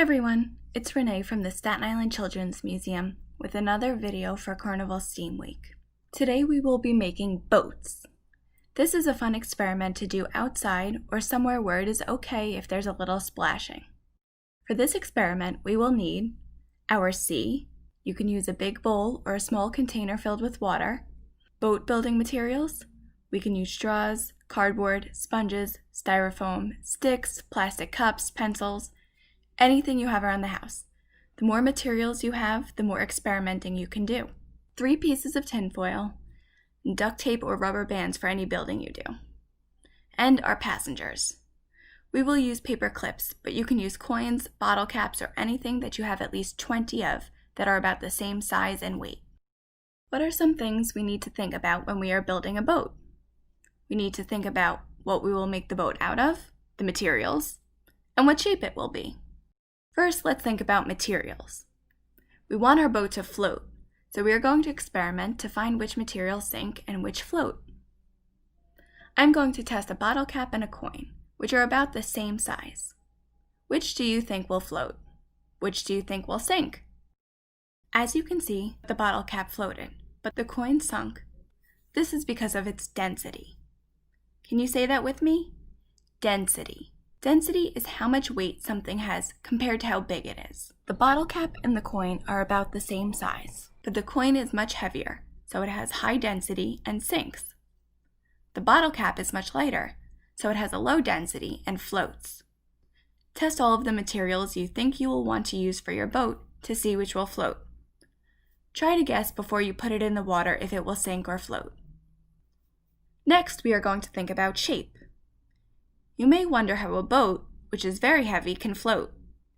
everyone, it's Renee from the Staten Island Children's Museum with another video for Carnival STEAM Week. Today we will be making boats. This is a fun experiment to do outside or somewhere where it is okay if there's a little splashing. For this experiment, we will need our sea. You can use a big bowl or a small container filled with water. Boat building materials. We can use straws, cardboard, sponges, styrofoam, sticks, plastic cups, pencils, anything you have around the house. The more materials you have, the more experimenting you can do. 3 pieces of tinfoil, duct tape or rubber bands for any building you do, and our passengers. We will use paper clips, but you can use coins, bottle caps, or anything that you have at least 20 of that are about the same size and weight. What are some things we need to think about when we are building a boat? We need to think about what we will make the boat out of, the materials, and what shape it will be. First, let's think about materials. We want our boat to float, so we are going to experiment to find which materials sink and which float. I'm going to test a bottle cap and a coin, which are about the same size. Which do you think will float? Which do you think will sink? As you can see, the bottle cap floated, but the coin sunk. This is because of its density. Can you say that with me? Density. Density is how much weight something has compared to how big it is. The bottle cap and the coin are about the same size, but the coin is much heavier, so it has high density and sinks. The bottle cap is much lighter, so it has a low density and floats. Test all of the materials you think you will want to use for your boat to see which will float. Try to guess before you put it in the water if it will sink or float. Next, we are going to think about shape. You may wonder how a boat, which is very heavy, can float.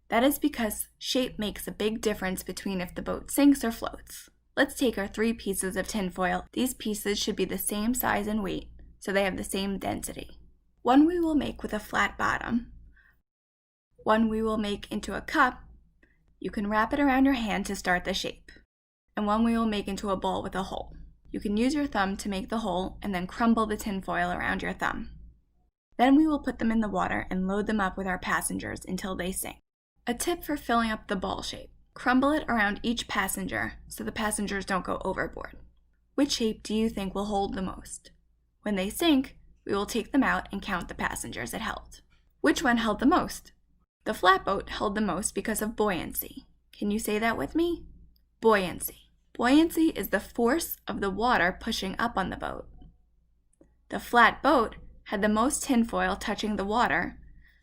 That is because shape makes a big difference between if the boat sinks or floats. Let's take our 3 pieces of tinfoil. These pieces should be the same size and weight, so they have the same density. One we will make with a flat bottom. One we will make into a cup. You can wrap it around your hand to start the shape. And one we will make into a ball with a hole. You can use your thumb to make the hole and then crumble the tinfoil around your thumb. Then we will put them in the water and load them up with our passengers until they sink. A tip for filling up the ball shape. Crumble it around each passenger so the passengers don't go overboard. Which shape do you think will hold the most? When they sink, we will take them out and count the passengers it held. Which one held the most? The flatboat held the most because of buoyancy. Can you say that with me? Buoyancy. Buoyancy is the force of the water pushing up on the boat. The flat boat had the most tinfoil touching the water,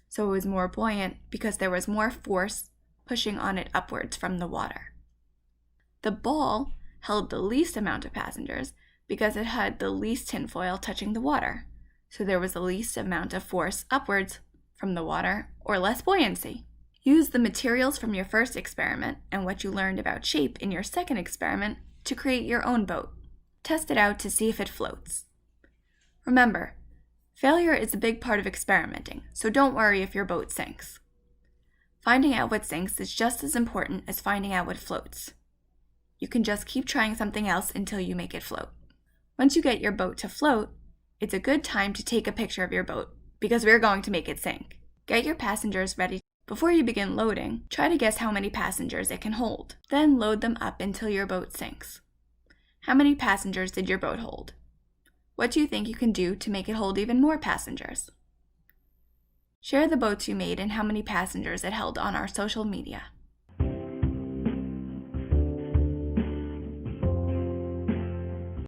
so it was more buoyant because there was more force pushing on it upwards from the water. The ball held the least amount of passengers because it had the least tinfoil touching the water, so there was the least amount of force upwards from the water, or less buoyancy. Use the materials from your first experiment and what you learned about shape in your second experiment to create your own boat. Test it out to see if it floats. Remember, failure is a big part of experimenting, so don't worry if your boat sinks. Finding out what sinks is just as important as finding out what floats. You can just keep trying something else until you make it float. Once you get your boat to float, it's a good time to take a picture of your boat because we're going to make it sink. Get your passengers ready. Before you begin loading, try to guess how many passengers it can hold. Then load them up until your boat sinks. How many passengers did your boat hold? What do you think you can do to make it hold even more passengers? Share the boats you made and how many passengers it held on our social media.